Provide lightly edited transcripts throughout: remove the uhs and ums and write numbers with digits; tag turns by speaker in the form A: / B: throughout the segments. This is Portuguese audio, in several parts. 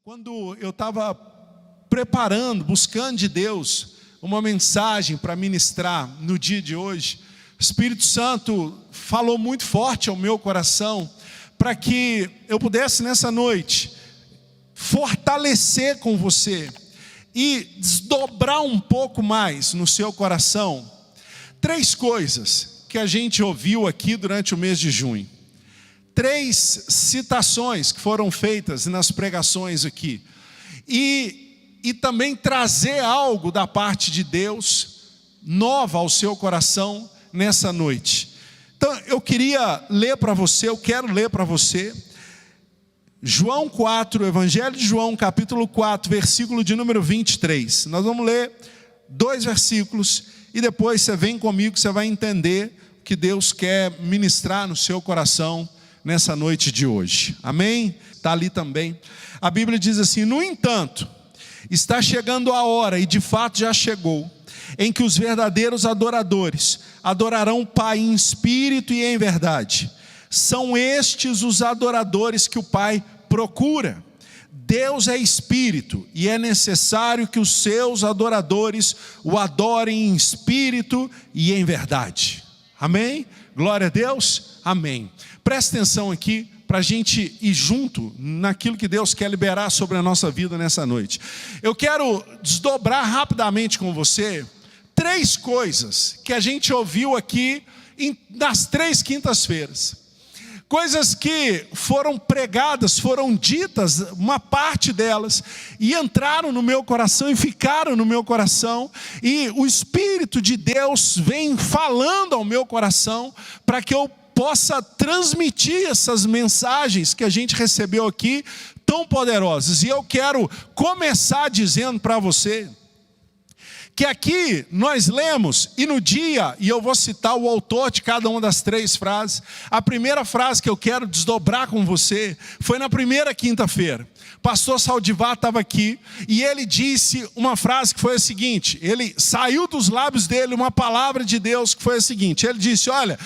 A: Quando eu estava preparando, buscando de Deus uma mensagem para ministrar no dia de hoje, o Espírito Santo falou muito forte ao meu coração para que eu pudesse nessa noite fortalecer com você e desdobrar um pouco mais no seu coração 3 coisas que a gente ouviu aqui durante o mês de junho. 3 citações que foram feitas nas pregações aqui. E também trazer algo da parte de Deus nova ao seu coração nessa noite. Então eu queria ler para você, eu quero ler para você João 4, Evangelho de João, capítulo 4, versículo de número 23. Nós vamos ler 2 versículos e depois você vem comigo, você vai entender o que Deus quer ministrar no seu coração nessa noite de hoje. Amém? Está ali também. A Bíblia diz assim: no entanto, está chegando a hora, e de fato já chegou, em que os verdadeiros adoradores adorarão o Pai em espírito e em verdade. São estes os adoradores que o Pai procura. Deus é espírito, e é necessário que os seus adoradores o adorem em espírito e em verdade. Amém? Glória a Deus. Amém. Presta atenção aqui para a gente ir junto naquilo que Deus quer liberar sobre a nossa vida nessa noite. Eu quero desdobrar rapidamente com você 3 coisas que a gente ouviu aqui nas 3 quintas-feiras. Coisas que foram pregadas, foram ditas, uma parte delas, e entraram no meu coração e ficaram no meu coração, e o Espírito de Deus vem falando ao meu coração para que eu possa transmitir essas mensagens que a gente recebeu aqui, tão poderosas. E eu quero começar dizendo para você que aqui nós lemos, e no dia, e eu vou citar o autor de cada uma das 3 frases. A primeira frase que eu quero desdobrar com você foi na primeira quinta-feira. Pastor Saldivar estava aqui e ele disse uma frase que foi a seguinte: ele saiu dos lábios dele uma palavra de Deus que foi a seguinte. Ele disse: olha,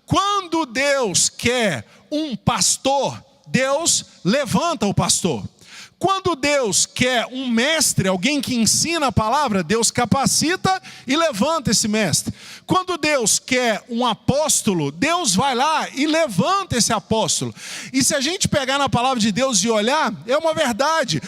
A: quando Deus quer um pastor, Deus levanta o pastor. Quando Deus quer um mestre, alguém que ensina a palavra, Deus capacita e levanta esse mestre. Quando Deus quer um apóstolo, Deus vai lá e levanta esse apóstolo. E se a gente pegar na palavra de Deus e olhar, é uma verdade.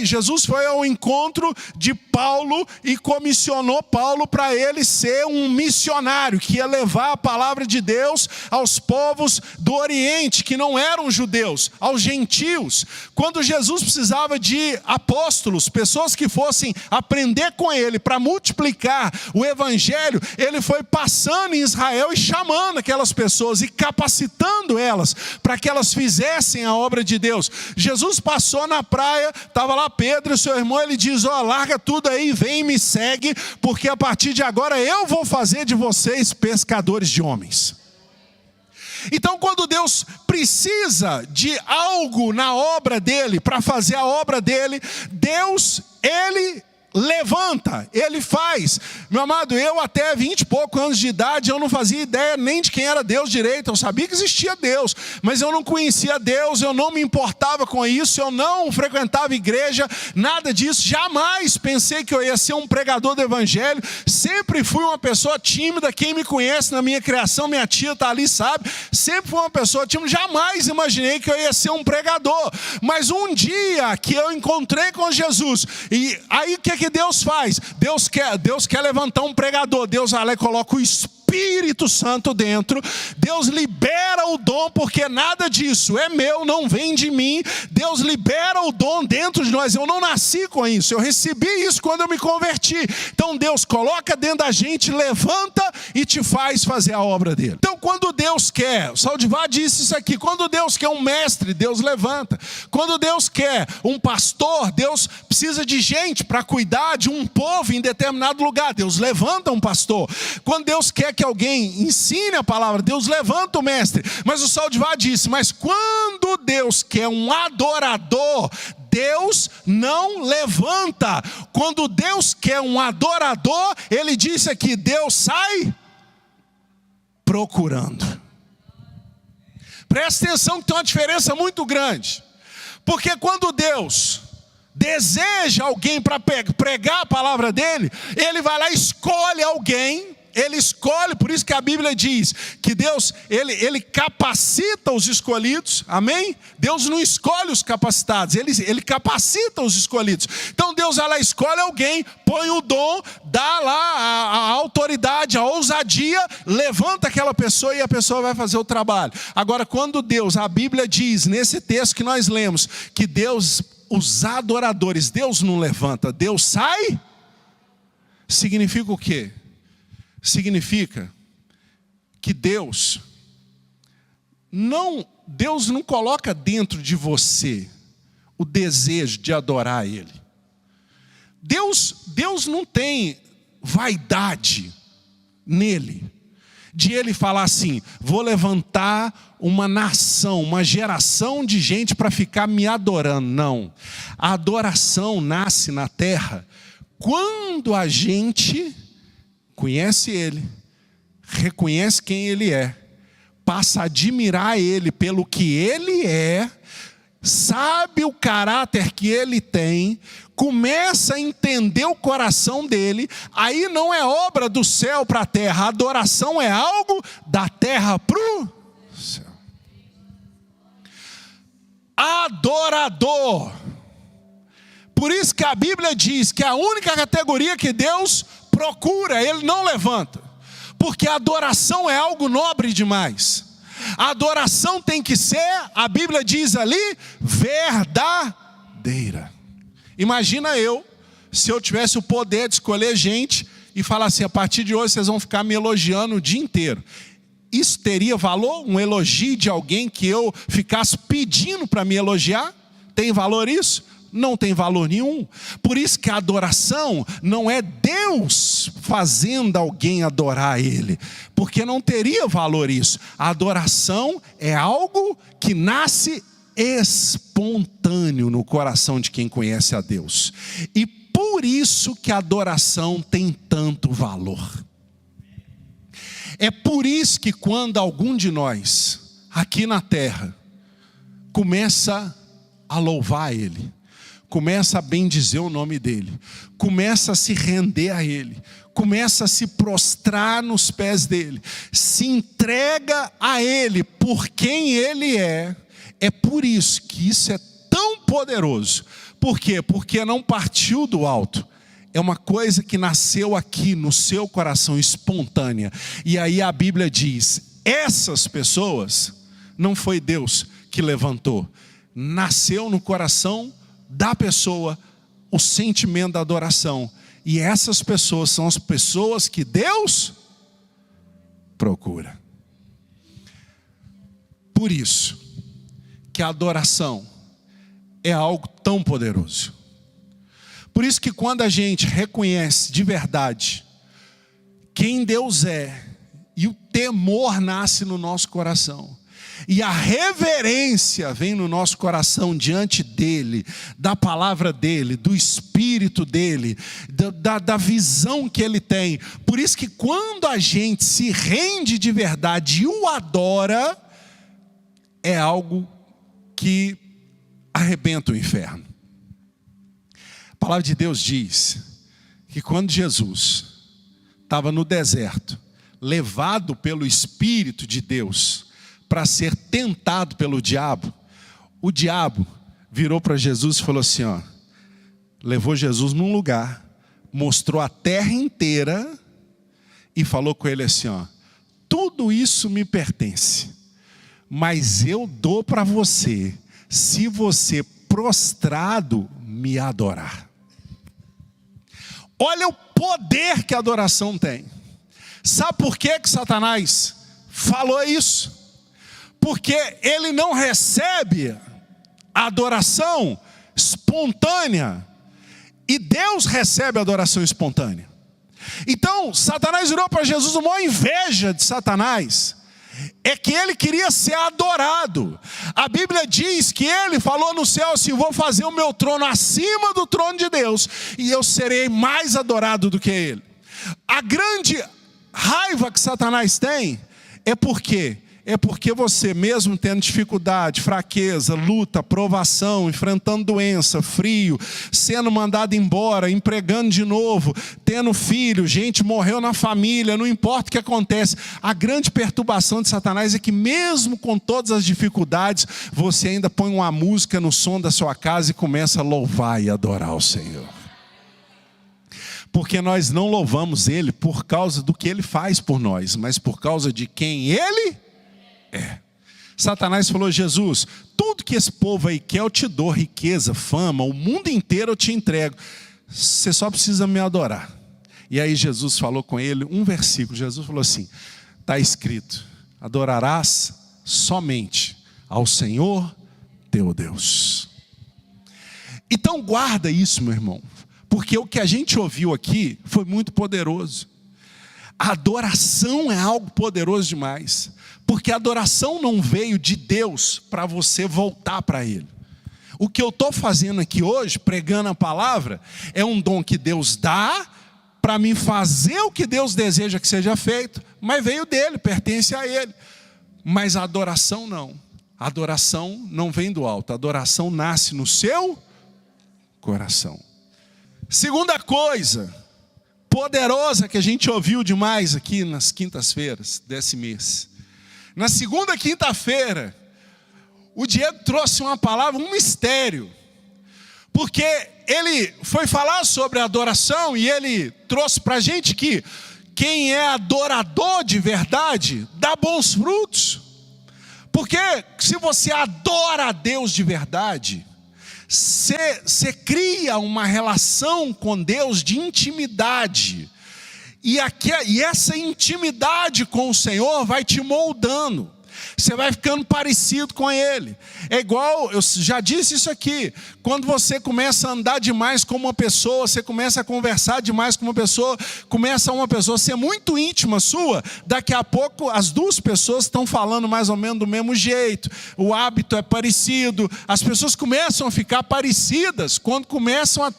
A: Jesus foi ao encontro de Paulo e comissionou Paulo para ele ser um missionário, que ia levar a palavra de Deus aos povos do Oriente, que não eram judeus, aos gentios. Quando Jesus precisava de apóstolos, pessoas que fossem aprender com ele para multiplicar o evangelho, ele foi passando em Israel e chamando aquelas pessoas e capacitando elas para que elas fizessem a obra de Deus. Jesus passou na praia, estava lá Pedro e seu irmão, ele diz: ó, larga tudo aí, vem e me segue, porque a partir de agora eu vou fazer de vocês pescadores de homens. Então, quando Deus precisa de algo na obra dele, para fazer a obra dele, Deus, ele levanta, ele faz. Meu amado, eu até 20 e poucos anos de idade, eu não fazia ideia nem de quem era Deus direito. Eu sabia que existia Deus, mas eu não conhecia Deus, eu não me importava com isso, eu não frequentava igreja, nada disso. Jamais pensei que eu ia ser um pregador do evangelho. Sempre fui uma pessoa tímida. Quem me conhece na minha criação, minha tia está ali, sabe? Sempre fui uma pessoa tímida. Jamais imaginei que eu ia ser um pregador. Mas um dia que eu encontrei com Jesus, e aí o que Deus faz? Deus quer levantar um pregador. Deus vai lá e coloca o Espírito Santo dentro. Deus libera o dom, porque nada disso é meu, não vem de mim. Deus libera o dom dentro de nós. Eu não nasci com isso, eu recebi isso quando eu me converti. Então Deus coloca dentro da gente, levanta e te faz fazer a obra dele. Então quando Deus quer, o Saldivar disse isso aqui, quando Deus quer um mestre, Deus levanta. Quando Deus quer um pastor, Deus precisa de gente para cuidar de um povo em determinado lugar, Deus levanta um pastor. Quando Deus quer que alguém ensine a palavra, Deus levanta o mestre. Mas o Saldivar disse: mas quando Deus quer um adorador, Deus não levanta. Quando Deus quer um adorador, ele disse aqui, Deus sai procurando. Presta atenção que tem uma diferença muito grande. Porque quando Deus deseja alguém para pregar a palavra dele, ele vai lá e escolhe alguém. Ele escolhe, por isso que a Bíblia diz que Deus, ele capacita os escolhidos, amém? Deus não escolhe os capacitados, ele capacita os escolhidos. Então Deus vai lá, escolhe alguém, põe o dom, dá lá a autoridade, a ousadia, levanta aquela pessoa e a pessoa vai fazer o trabalho. Agora, quando Deus, a Bíblia diz, nesse texto que nós lemos, que Deus, os adoradores, Deus não levanta, Deus sai, significa o quê? Significa que Deus não coloca dentro de você o desejo de adorar Ele. Deus não tem vaidade nele, de Ele falar assim, vou levantar uma nação, uma geração de gente para ficar me adorando. Não, a adoração nasce na terra quando a gente conhece Ele, reconhece quem Ele é, passa a admirar Ele pelo que Ele é, sabe o caráter que Ele tem, começa a entender o coração dele. Aí não é obra do céu para a terra, a adoração é algo da terra para o céu. Adorador. Por isso que a Bíblia diz que a única categoria que Deus procura, Ele não levanta, porque a adoração é algo nobre demais. A adoração tem que ser, a Bíblia diz ali, verdadeira. Imagina se eu tivesse o poder de escolher gente e falar assim, a partir de hoje vocês vão ficar me elogiando o dia inteiro. Isso teria valor? Um elogio de alguém que eu ficasse pedindo para me elogiar? Tem valor isso? Não tem valor nenhum. Por isso que a adoração não é Deus fazendo alguém adorar Ele, porque não teria valor isso. A adoração é algo que nasce espontâneo no coração de quem conhece a Deus. E por isso que a adoração tem tanto valor. É por isso que quando algum de nós, aqui na terra, começa a louvar Ele, começa a bendizer o nome dEle, começa a se render a Ele, começa a se prostrar nos pés dEle, se entrega a Ele por quem Ele é por isso que isso é tão poderoso. Por quê? Porque não partiu do alto. É uma coisa que nasceu aqui no seu coração, espontânea. E aí a Bíblia diz, essas pessoas, não foi Deus que levantou. Nasceu no coração da pessoa o sentimento da adoração. E essas pessoas são as pessoas que Deus procura. Por isso que a adoração é algo tão poderoso. Por isso que quando a gente reconhece de verdade quem Deus é, e o temor nasce no nosso coração, e a reverência vem no nosso coração diante dEle, da palavra dEle, do Espírito dEle, da visão que Ele tem. Por isso que quando a gente se rende de verdade e o adora, é algo que arrebenta o inferno. A palavra de Deus diz que quando Jesus estava no deserto, levado pelo Espírito de Deus para ser tentado pelo diabo, o diabo virou para Jesus e falou assim, levou Jesus num lugar, mostrou a terra inteira e falou com ele assim, tudo isso me pertence, mas eu dou para você, se você prostrado me adorar. Olha o poder que a adoração tem. Sabe por que Satanás falou isso? Porque ele não recebe a adoração espontânea, e Deus recebe a adoração espontânea. Então Satanás virou para Jesus, uma inveja de Satanás é que ele queria ser adorado. A Bíblia diz que ele falou no céu assim, vou fazer o meu trono acima do trono de Deus, e eu serei mais adorado do que ele. A grande raiva que Satanás tem é porque É porque você, mesmo tendo dificuldade, fraqueza, luta, provação, enfrentando doença, frio, sendo mandado embora, empregando de novo, tendo filho, gente morreu na família, não importa o que acontece. A grande perturbação de Satanás é que mesmo com todas as dificuldades, você ainda põe uma música no som da sua casa e começa a louvar e adorar o Senhor. Porque nós não louvamos Ele por causa do que Ele faz por nós, mas por causa de quem Ele é. Satanás falou: Jesus, tudo que esse povo aí quer eu te dou, riqueza, fama, o mundo inteiro eu te entrego. Você só precisa me adorar. E aí Jesus falou com ele um versículo. Jesus falou assim: está escrito, adorarás somente ao Senhor teu Deus. Então guarda isso, meu irmão, porque o que a gente ouviu aqui foi muito poderoso. A adoração é algo poderoso demais, porque a adoração não veio de Deus para você voltar para Ele. O que eu estou fazendo aqui hoje, pregando a palavra, é um dom que Deus dá para mim fazer o que Deus deseja que seja feito, mas veio dele, pertence a Ele. Mas a adoração não. A adoração não vem do alto, a adoração nasce no seu coração. Segunda coisa poderosa que a gente ouviu demais aqui nas quintas-feiras desse mês. Na segunda quinta-feira, o Diego trouxe uma palavra, um mistério. Porque ele foi falar sobre a adoração e ele trouxe para a gente que quem é adorador de verdade dá bons frutos. Porque se você adora a Deus de verdade, você cria uma relação com Deus de intimidade. E essa intimidade com o Senhor vai te moldando. Você vai ficando parecido com Ele. É igual, eu já disse isso aqui, quando você começa a andar demais com uma pessoa, você começa a conversar demais com uma pessoa, começa uma pessoa a ser muito íntima sua, daqui a pouco as duas pessoas estão falando mais ou menos do mesmo jeito, o hábito é parecido, as pessoas começam a ficar parecidas quando começam a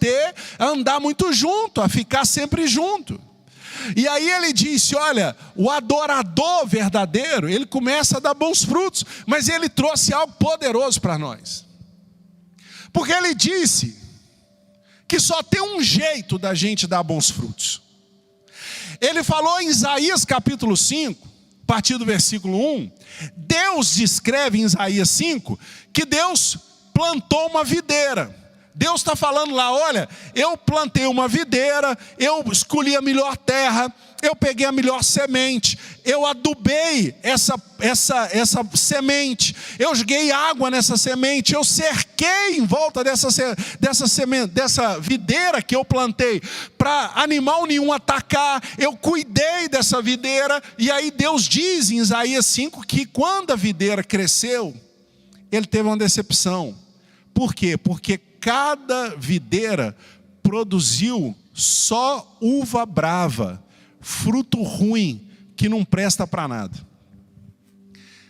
A: andar muito junto, a ficar sempre junto. E aí ele disse, olha, o adorador verdadeiro, ele começa a dar bons frutos, mas ele trouxe algo poderoso para nós. Porque ele disse que só tem um jeito da gente dar bons frutos. Ele falou em Isaías capítulo 5, a partir do versículo 1, Deus descreve em Isaías 5, que Deus plantou uma videira. Deus está falando lá, olha, eu plantei uma videira, eu escolhi a melhor terra, eu peguei a melhor semente, eu adubei essa semente, eu joguei água nessa semente, eu cerquei em volta dessa videira que eu plantei, para animal nenhum atacar, eu cuidei dessa videira. E aí Deus diz em Isaías 5 que quando a videira cresceu, ele teve uma decepção. Por quê? Porque cada videira produziu só uva brava, fruto ruim, que não presta para nada.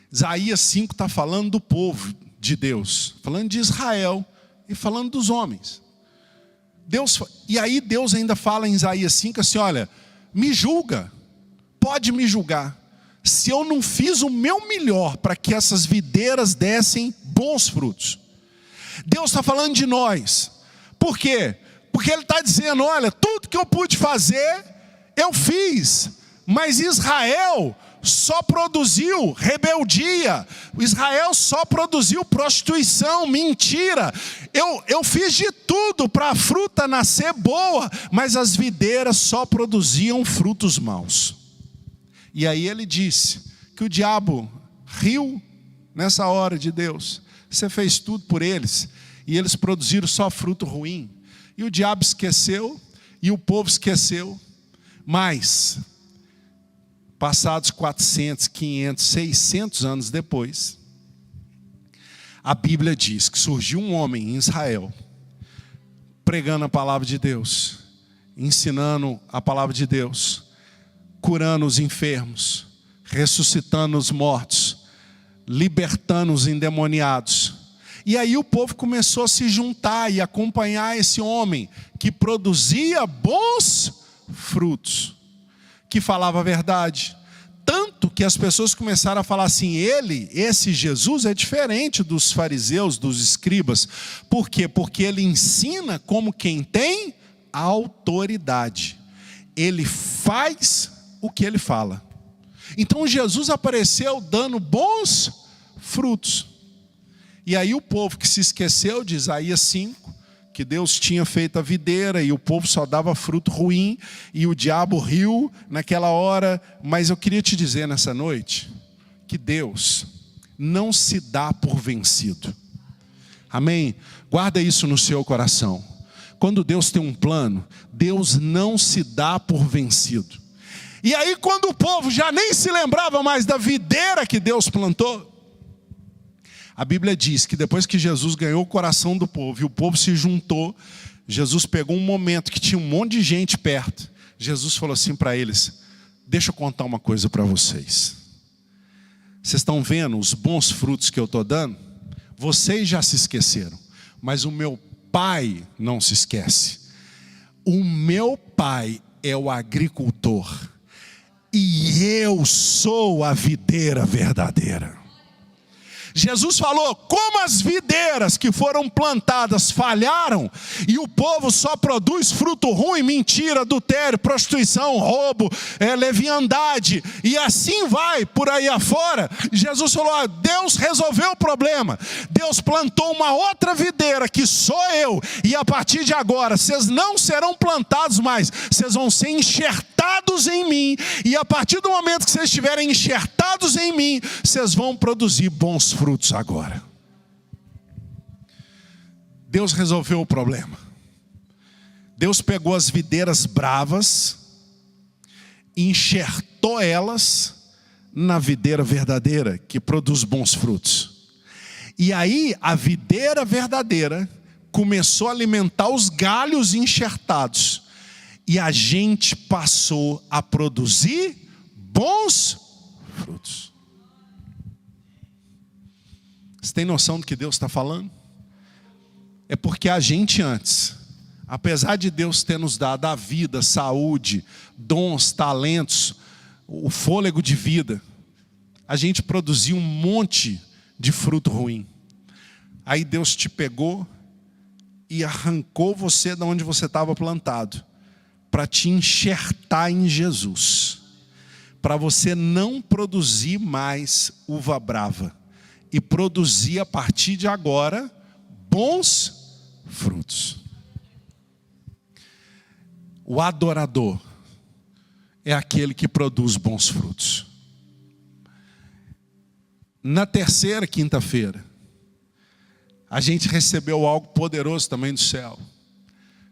A: Isaías 5 está falando do povo de Deus, falando de Israel e falando dos homens. E aí Deus ainda fala em Isaías 5 assim, olha, me julga, pode me julgar, se eu não fiz o meu melhor para que essas videiras dessem bons frutos. Deus está falando de nós. Por quê? Porque Ele está dizendo, olha, tudo que eu pude fazer, eu fiz. Mas Israel só produziu rebeldia. Israel só produziu prostituição, mentira. Eu fiz de tudo para a fruta nascer boa, mas as videiras só produziam frutos maus. E aí Ele disse que o diabo riu nessa hora de Deus. Você fez tudo por eles, e eles produziram só fruto ruim. E o diabo esqueceu, e o povo esqueceu. Mas, passados 400, 500, 600 anos depois, a Bíblia diz que surgiu um homem em Israel, pregando a palavra de Deus, ensinando a palavra de Deus, curando os enfermos, ressuscitando os mortos, libertando os endemoniados. E aí o povo começou a se juntar e acompanhar esse homem que produzia bons frutos, que falava a verdade. Tanto tanto que as pessoas começaram a falar assim: esse Jesus é diferente dos fariseus, dos escribas. Por quê? Porque ele ensina como quem tem autoridade. Ele faz o que ele fala. Então Jesus apareceu dando bons frutos. E aí o povo que se esqueceu de Isaías 5, que Deus tinha feito a videira e o povo só dava fruto ruim, e o diabo riu naquela hora. Mas eu queria te dizer nessa noite que Deus não se dá por vencido. Amém? Guarda isso no seu coração. Quando Deus tem um plano, Deus não se dá por vencido. E aí quando o povo já nem se lembrava mais da videira que Deus plantou, a Bíblia diz que depois que Jesus ganhou o coração do povo e o povo se juntou, Jesus pegou um momento que tinha um monte de gente perto. Jesus falou assim para eles: deixa eu contar uma coisa para vocês. Vocês estão vendo os bons frutos que eu estou dando? Vocês já se esqueceram, mas o meu Pai não se esquece. O meu Pai é o agricultor e eu sou a videira verdadeira. Jesus falou: como as videiras que foram plantadas falharam e o povo só produz fruto ruim, mentira, adultério, prostituição, roubo, leviandade, e assim vai por aí afora. Jesus falou: Deus resolveu o problema. Deus plantou uma outra videira que sou eu, e a partir de agora vocês não serão plantados mais, vocês vão ser enxertados em mim, e a partir do momento que vocês estiverem enxertados em mim, vocês vão produzir bons frutos agora. Deus resolveu o problema. Deus pegou as videiras bravas, enxertou elas na videira verdadeira, que produz bons frutos. E aí a videira verdadeira começou a alimentar os galhos enxertados, e a gente passou a produzir bons frutos. Você tem noção do que Deus está falando? É porque a gente antes, apesar de Deus ter nos dado a vida, saúde, dons, talentos, o fôlego de vida, a gente produzia um monte de fruto ruim. Aí Deus te pegou e arrancou você de onde você estava plantado, para te enxertar em Jesus, para você não produzir mais uva brava, e produzir a partir de agora bons frutos. O adorador é aquele que produz bons frutos. Na terceira quinta-feira, a gente recebeu algo poderoso também do céu.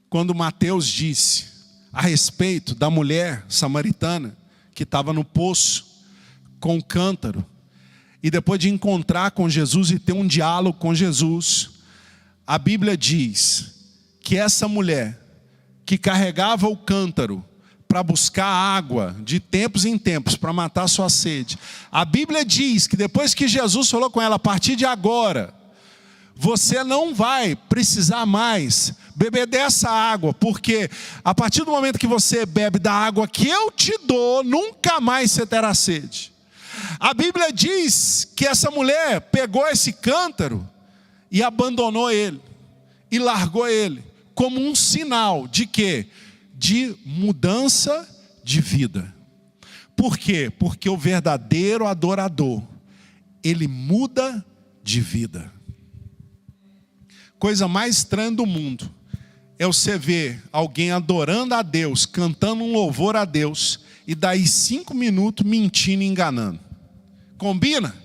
A: Quando Mateus disse a respeito da mulher samaritana que estava no poço com o cântaro, e depois de encontrar com Jesus e ter um diálogo com Jesus, a Bíblia diz que essa mulher que carregava o cântaro para buscar água de tempos em tempos para matar sua sede, a Bíblia diz que depois que Jesus falou com ela: a partir de agora você não vai precisar mais beber dessa água, porque a partir do momento que você bebe da água que eu te dou, nunca mais você terá sede. A Bíblia diz que essa mulher pegou esse cântaro e abandonou ele, e largou ele, como um sinal de quê? De mudança de vida. Por quê? Porque o verdadeiro adorador, ele muda de vida. Coisa mais estranha do mundo é você ver alguém adorando a Deus, cantando um louvor a Deus, e daí 5 minutos mentindo e enganando. Combina?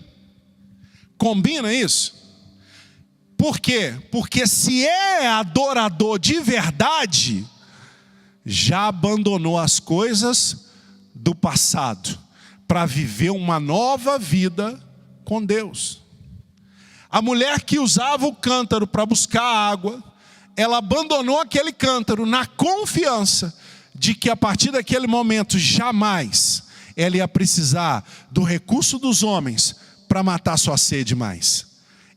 A: Combina isso? Por quê? Porque se é adorador de verdade, já abandonou as coisas do passado para viver uma nova vida com Deus. A mulher que usava o cântaro para buscar água, ela abandonou aquele cântaro na confiança de que a partir daquele momento jamais ela ia precisar do recurso dos homens para matar sua sede mais.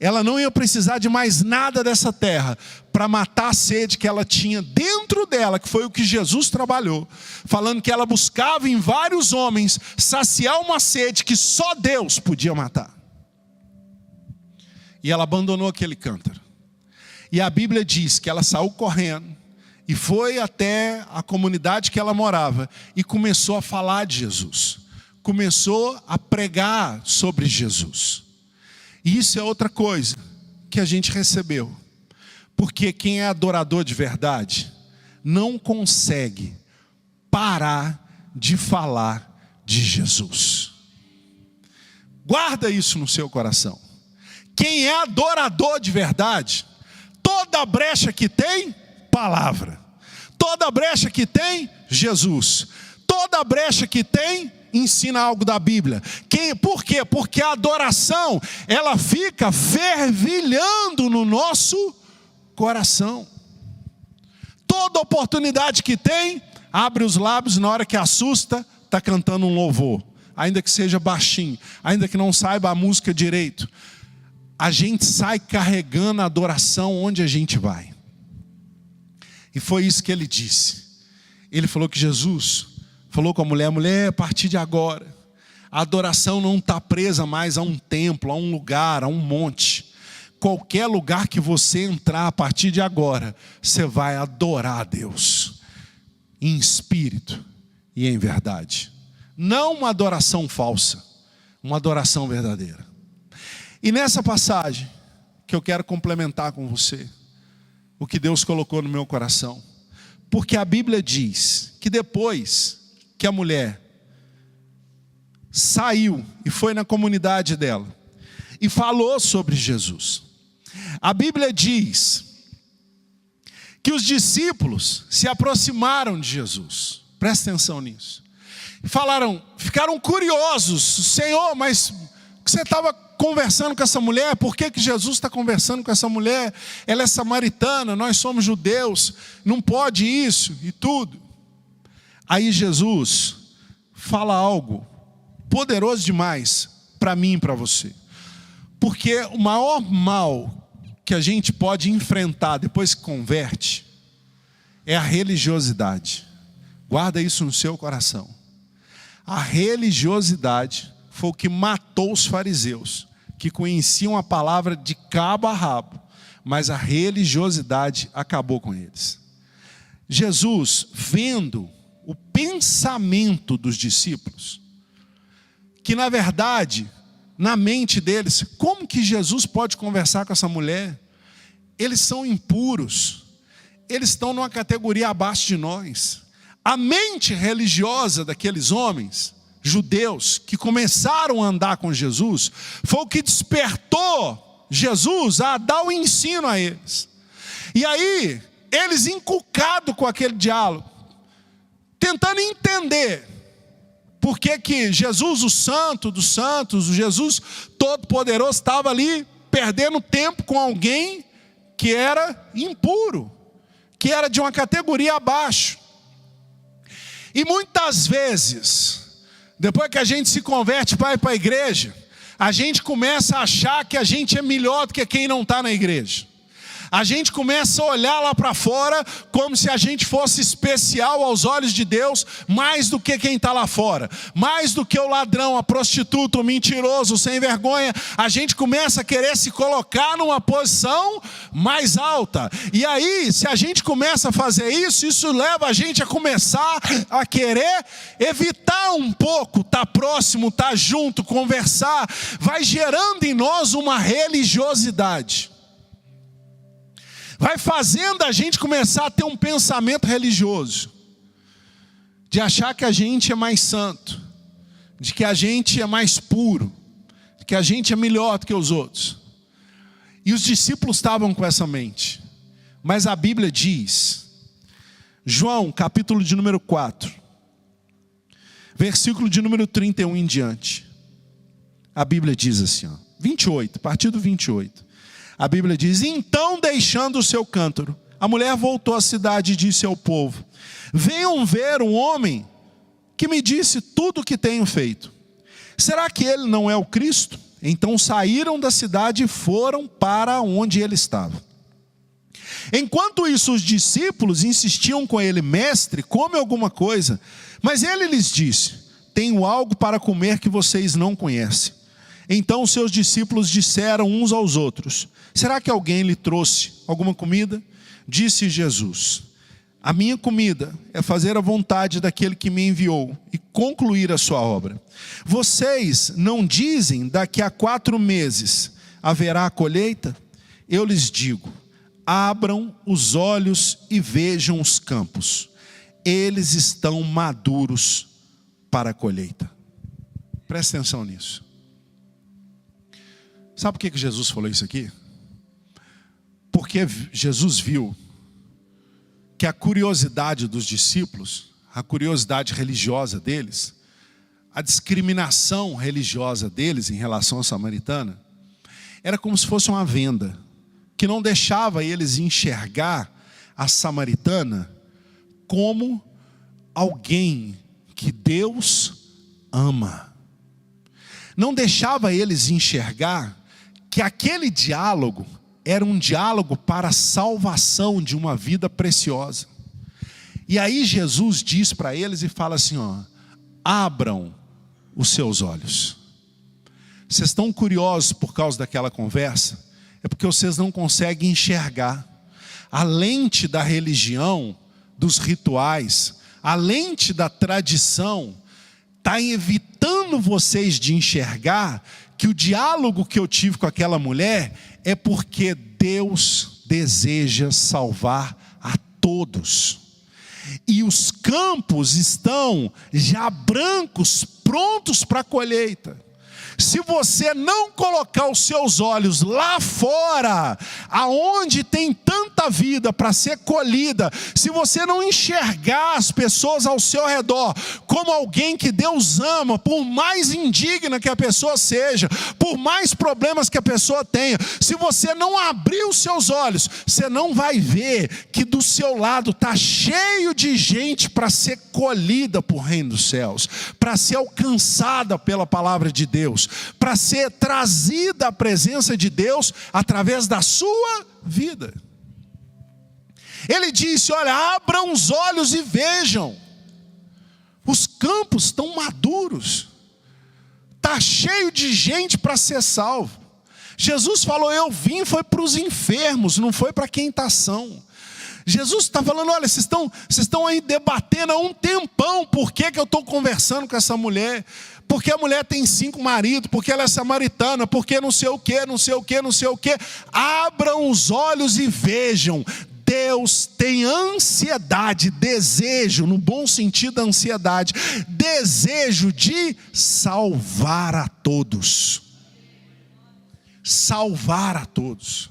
A: ela não ia precisar de mais nada dessa terra para matar a sede que ela tinha dentro dela, que foi o que Jesus trabalhou, falando que ela buscava em vários homens saciar uma sede que só Deus podia matar. E ela abandonou aquele cântaro. E a Bíblia diz que ela saiu correndo e foi até a comunidade que ela morava e começou a falar de Jesus. Começou a pregar sobre Jesus. E isso é outra coisa que a gente recebeu. Porque quem é adorador de verdade não consegue parar de falar de Jesus. Guarda isso no seu coração. Quem é adorador de verdade, toda brecha que tem, palavra. Toda brecha que tem, Jesus. Toda brecha que tem, ensina algo da Bíblia. Por quê? Porque a adoração, ela fica fervilhando no nosso coração. Toda oportunidade que tem, abre os lábios, na hora que assusta, está cantando um louvor. Ainda que seja baixinho, ainda que não saiba a música direito. A gente sai carregando a adoração onde a gente vai. E foi isso que ele disse. Ele falou que Jesus falou com a mulher, a partir de agora, a adoração não está presa mais a um templo, a um lugar, a um monte. Qualquer lugar que você entrar a partir de agora, você vai adorar a Deus, em espírito e em verdade. Não uma adoração falsa, uma adoração verdadeira. E nessa passagem, que eu quero complementar com você, o que Deus colocou no meu coração. Porque a Bíblia diz que depois que a mulher saiu e foi na comunidade dela e falou sobre Jesus, a Bíblia diz que os discípulos se aproximaram de Jesus. Presta atenção nisso. Ficaram curiosos. Senhor, mas você estava conversando com essa mulher? Por que Jesus está conversando com essa mulher? Ela é samaritana, nós somos judeus, não pode isso e tudo. Aí Jesus fala algo poderoso demais para mim e para você. Porque o maior mal que a gente pode enfrentar depois que converte é a religiosidade. Guarda isso no seu coração. A religiosidade foi o que matou os fariseus, que conheciam a palavra de cabo a rabo, mas a religiosidade acabou com eles. Jesus, vendo o pensamento dos discípulos, que na verdade, na mente deles, como que Jesus pode conversar com essa mulher? Eles são impuros, eles estão numa categoria abaixo de nós. A mente religiosa daqueles homens, judeus, que começaram a andar com Jesus, foi o que despertou Jesus a dar o ensino a eles. E aí, eles inculcados com aquele diálogo, tentando entender por que Jesus, o santo dos santos, o Jesus todo-poderoso, estava ali perdendo tempo com alguém que era impuro, que era de uma categoria abaixo. E muitas vezes, depois que a gente se converte, vai para a igreja, a gente começa a achar que a gente é melhor do que quem não está na igreja. A gente começa a olhar lá para fora como se a gente fosse especial aos olhos de Deus, mais do que quem está lá fora. Mais do que o ladrão, a prostituta, o mentiroso, o sem vergonha. A gente começa a querer se colocar numa posição mais alta. E aí, se a gente começa a fazer isso, isso leva a gente a começar a querer evitar um pouco, estar próximo, estar junto, conversar. Vai gerando em nós uma religiosidade. Vai fazendo a gente começar a ter um pensamento religioso, de achar que a gente é mais santo, de que a gente é mais puro, de que a gente é melhor do que os outros. E os discípulos estavam com essa mente. Mas a Bíblia diz, João capítulo de número 4, versículo de número 31 em diante. A Bíblia diz assim, 28, a partir do 28. A Bíblia diz, então deixando o seu cântaro, a mulher voltou à cidade e disse ao povo, venham ver um homem que me disse tudo o que tenho feito. Será que ele não é o Cristo? Então saíram da cidade e foram para onde ele estava. Enquanto isso, os discípulos insistiam com ele: mestre, come alguma coisa. Mas ele lhes disse: tenho algo para comer que vocês não conhecem. Então os seus discípulos disseram uns aos outros: será que alguém lhe trouxe alguma comida? Disse Jesus: a minha comida é fazer a vontade daquele que me enviou e concluir a sua obra. Vocês não dizem: daqui a 4 meses haverá a colheita? Eu lhes digo: abram os olhos e vejam os campos, eles estão maduros para a colheita. Presta atenção nisso. Sabe por que Jesus falou isso aqui? Porque Jesus viu que a curiosidade dos discípulos, a curiosidade religiosa deles, a discriminação religiosa deles em relação à samaritana, era como se fosse uma venda, que não deixava eles enxergar a samaritana como alguém que Deus ama. Não deixava eles enxergar que aquele diálogo era um diálogo para a salvação de uma vida preciosa. E aí Jesus diz para eles e fala assim: abram os seus olhos. Vocês estão curiosos por causa daquela conversa? É porque vocês não conseguem enxergar. A lente da religião, dos rituais, a lente da tradição, está evitando vocês de enxergar que o diálogo que eu tive com aquela mulher é porque Deus deseja salvar a todos. E os campos estão já brancos, prontos para a colheita. Se você não colocar os seus olhos lá fora, aonde tem tanta vida para ser colhida, se você não enxergar as pessoas ao seu redor como alguém que Deus ama, por mais indigna que a pessoa seja, por mais problemas que a pessoa tenha, se você não abrir os seus olhos, você não vai ver que do seu lado está cheio de gente para ser colhida por reino dos céus, para ser alcançada pela palavra de Deus, para ser trazida à presença de Deus através da sua vida. Ele disse: olha, abram os olhos e vejam, os campos estão maduros, está cheio de gente para ser salvo. Jesus falou: eu vim foi para os enfermos, não foi para quem está são. Jesus está falando: olha, vocês estão aí debatendo há um tempão por que eu estou conversando com essa mulher, porque a mulher tem 5 maridos, porque ela é samaritana, porque não sei o que, não sei o que, não sei o que. Abram os olhos e vejam. Deus tem ansiedade, desejo, no bom sentido da ansiedade, desejo de salvar a todos. Salvar a todos.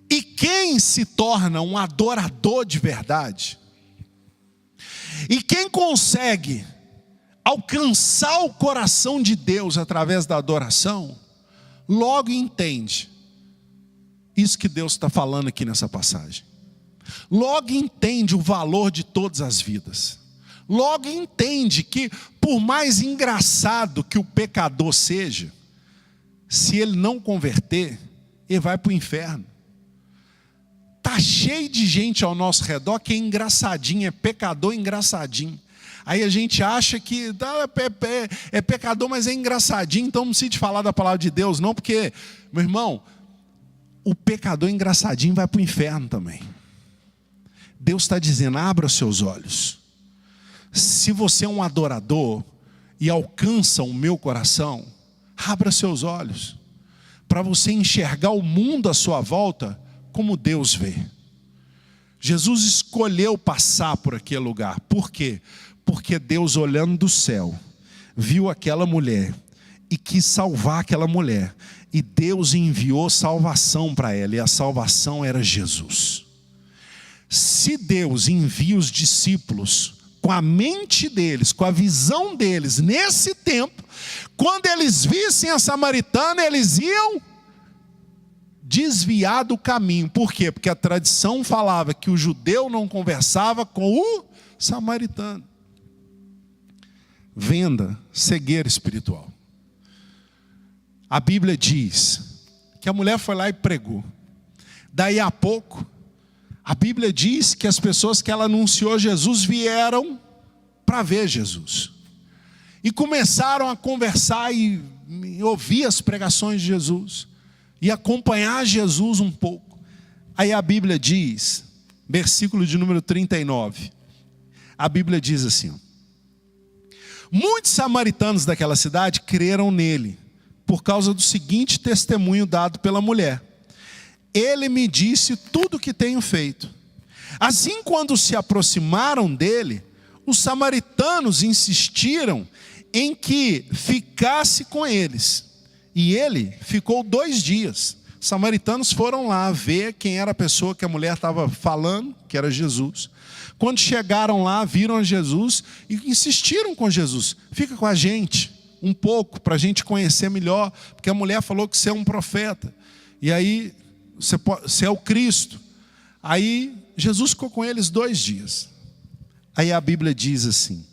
A: E quem se torna um adorador de verdade, e quem consegue alcançar o coração de Deus através da adoração, logo entende isso que Deus está falando aqui nessa passagem. Logo entende o valor de todas as vidas. Logo entende que, por mais engraçado que o pecador seja, se ele não converter, ele vai para o inferno. Está cheio de gente ao nosso redor que é engraçadinho, é pecador engraçadinho. Aí a gente acha que é pecador, mas é engraçadinho, então não precisa de falar da palavra de Deus não, porque, meu irmão, o pecador engraçadinho vai para o inferno também. Deus está dizendo: abra os seus olhos. Se você é um adorador e alcança o meu coração, abra seus olhos, para você enxergar o mundo à sua volta como Deus vê. Jesus escolheu passar por aquele lugar. Por quê? Porque Deus, olhando do céu, viu aquela mulher e quis salvar aquela mulher. E Deus enviou salvação para ela, e a salvação era Jesus. Se Deus envia os discípulos com a mente deles, com a visão deles, nesse tempo, quando eles vissem a samaritana, eles iam desviar do caminho. Por quê? Porque a tradição falava que o judeu não conversava com o samaritano. venda cegueira espiritual. A Bíblia diz que a mulher foi lá e pregou. Daí a pouco, a Bíblia diz que as pessoas que ela anunciou Jesus vieram para ver Jesus. E começaram a conversar e ouvir as pregações de Jesus. E acompanhar Jesus um pouco. Aí a Bíblia diz, versículo de número 39. A Bíblia diz assim: muitos samaritanos daquela cidade creram nele, por causa do seguinte testemunho dado pela mulher: ele me disse tudo o que tenho feito. Assim, quando se aproximaram dele, os samaritanos insistiram em que ficasse com eles. E ele ficou 2 dias. Os samaritanos foram lá ver quem era a pessoa que a mulher estava falando, que era Jesus. Quando chegaram lá, viram a Jesus e insistiram com Jesus: fica com a gente um pouco, para a gente conhecer melhor, porque a mulher falou que você é um profeta. E aí, você é o Cristo. Aí, Jesus ficou com eles 2 dias. Aí a Bíblia diz assim: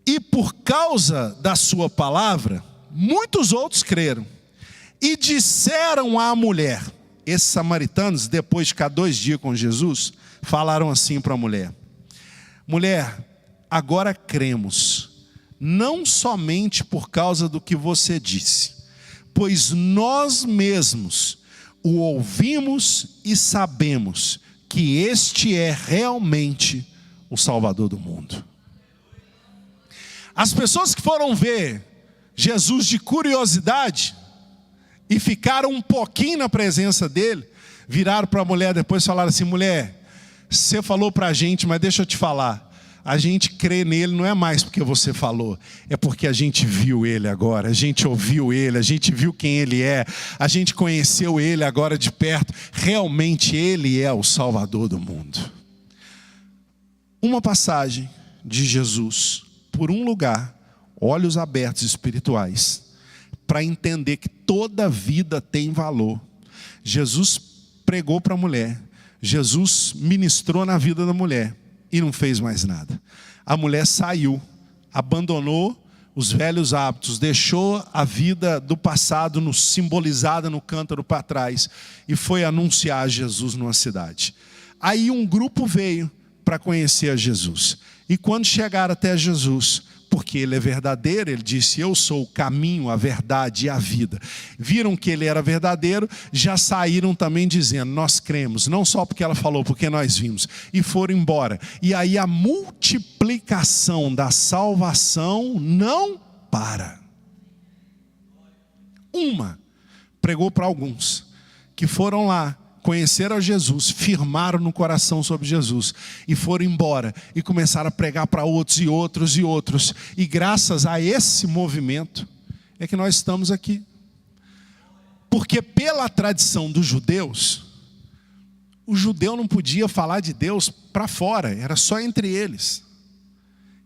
A: e por causa da sua palavra, muitos outros creram. E disseram à mulher, esses samaritanos, depois de ficar 2 dias com Jesus, falaram assim para a mulher: mulher, agora cremos, não somente por causa do que você disse, pois nós mesmos o ouvimos e sabemos que este é realmente o Salvador do mundo. As pessoas que foram ver Jesus de curiosidade e ficaram um pouquinho na presença dele, viraram para a mulher depois e falaram assim: mulher, você falou para a gente, mas deixa eu te falar, a gente crê nele não é mais porque você falou, é porque a gente viu ele agora, a gente ouviu ele, a gente viu quem ele é, a gente conheceu ele agora de perto, realmente ele é o Salvador do mundo. Uma passagem de Jesus por um lugar, olhos abertos espirituais, para entender que toda vida tem valor. Jesus pregou para a mulher, Jesus ministrou na vida da mulher e não fez mais nada. A mulher saiu, abandonou os velhos hábitos, deixou a vida do passado simbolizada no cântaro para trás e foi anunciar Jesus numa cidade. Aí um grupo veio para conhecer a Jesus. E quando chegaram até Jesus, porque ele é verdadeiro, ele disse: eu sou o caminho, a verdade e a vida. Viram que ele era verdadeiro, já saíram também dizendo: nós cremos, não só porque ela falou, porque nós vimos. E foram embora. E aí a multiplicação da salvação não para. Uma pregou para alguns que foram lá, conheceram a Jesus, firmaram no coração sobre Jesus e foram embora e começaram a pregar para outros e outros e outros. E graças a esse movimento é que nós estamos aqui. Porque pela tradição dos judeus, o judeu não podia falar de Deus para fora, era só entre eles,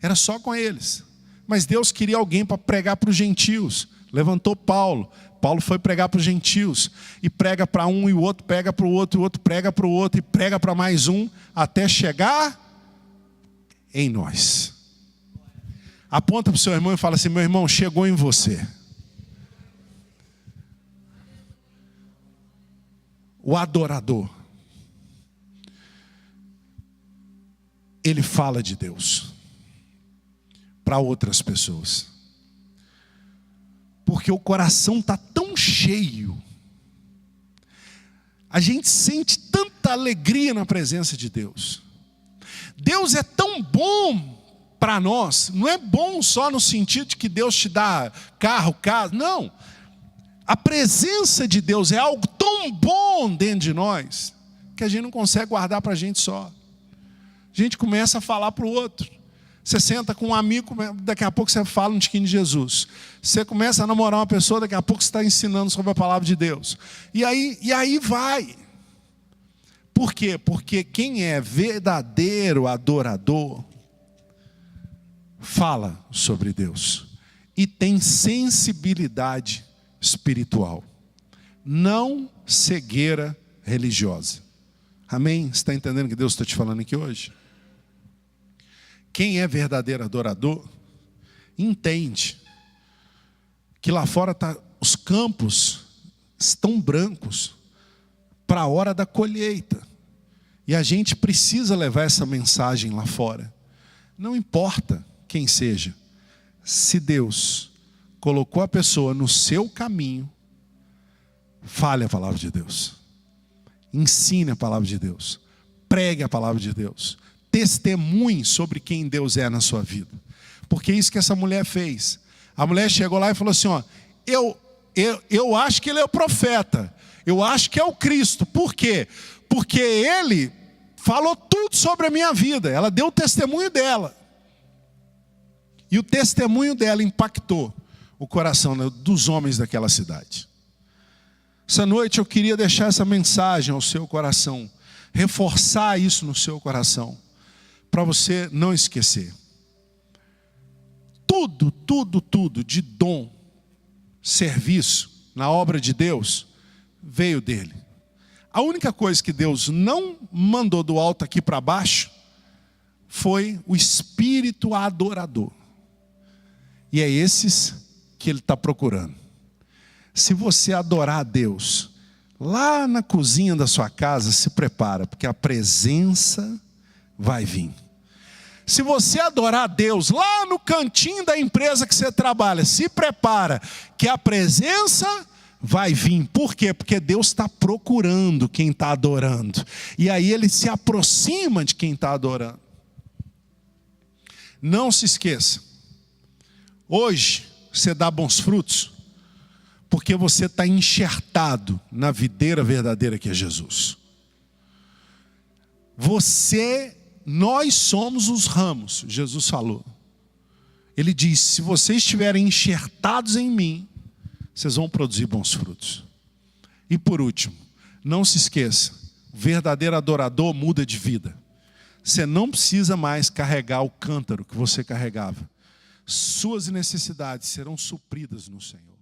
A: era só com eles. Mas Deus queria alguém para pregar para os gentios. Levantou Paulo. Paulo foi pregar para os gentios, e prega para um, e o outro prega para o outro, e o outro prega para o outro, e prega para mais um, até chegar em nós. Aponta para o seu irmão e fala assim: meu irmão, chegou em você. O adorador, ele fala de Deus para outras pessoas. Porque o coração está tão cheio, a gente sente tanta alegria na presença de Deus. Deus é tão bom para nós, não é bom só no sentido de que Deus te dá carro, casa, não. A presença de Deus é algo tão bom dentro de nós, que a gente não consegue guardar para a gente só. A gente começa a falar para o outro. Você senta com um amigo, daqui a pouco você fala um tiquinho de Jesus. Você começa a namorar uma pessoa, daqui a pouco você está ensinando sobre a palavra de Deus. E aí vai. Por quê? Porque quem é verdadeiro adorador fala sobre Deus e tem sensibilidade espiritual, não cegueira religiosa. Amém? Você está entendendo o que Deus está te falando aqui hoje? Quem é verdadeiro adorador entende que lá fora os campos estão brancos para a hora da colheita. E a gente precisa levar essa mensagem lá fora. Não importa quem seja, se Deus colocou a pessoa no seu caminho, fale a palavra de Deus. Ensine a palavra de Deus. Pregue a palavra de Deus. Testemunhe sobre quem Deus é na sua vida. Porque é isso que essa mulher fez. A mulher chegou lá e falou assim, ó, eu acho que ele é o profeta. Eu acho que é o Cristo. Por quê? Porque ele falou tudo sobre a minha vida. Ela deu o testemunho dela. E o testemunho dela impactou o coração dos homens daquela cidade. Essa noite eu queria deixar essa mensagem ao seu coração. Reforçar isso no seu coração. Para você não esquecer. Tudo de dom, serviço na obra de Deus veio dele. A única coisa que Deus não mandou do alto aqui para baixo foi o espírito adorador. E é esses que ele está procurando. Se você adorar a Deus, lá na cozinha da sua casa, se prepara, porque a presença vai vir. Se você adorar a Deus lá no cantinho da empresa que você trabalha, se prepara, que a presença vai vir. Por quê? Porque Deus está procurando quem está adorando. E aí ele se aproxima de quem está adorando. Não se esqueça. Hoje você dá bons frutos, porque você está enxertado na videira verdadeira que é Jesus. Nós somos os ramos, Jesus falou. Ele disse, se vocês estiverem enxertados em mim, vocês vão produzir bons frutos. E por último, não se esqueça, o verdadeiro adorador muda de vida. Você não precisa mais carregar o cântaro que você carregava. Suas necessidades serão supridas no Senhor.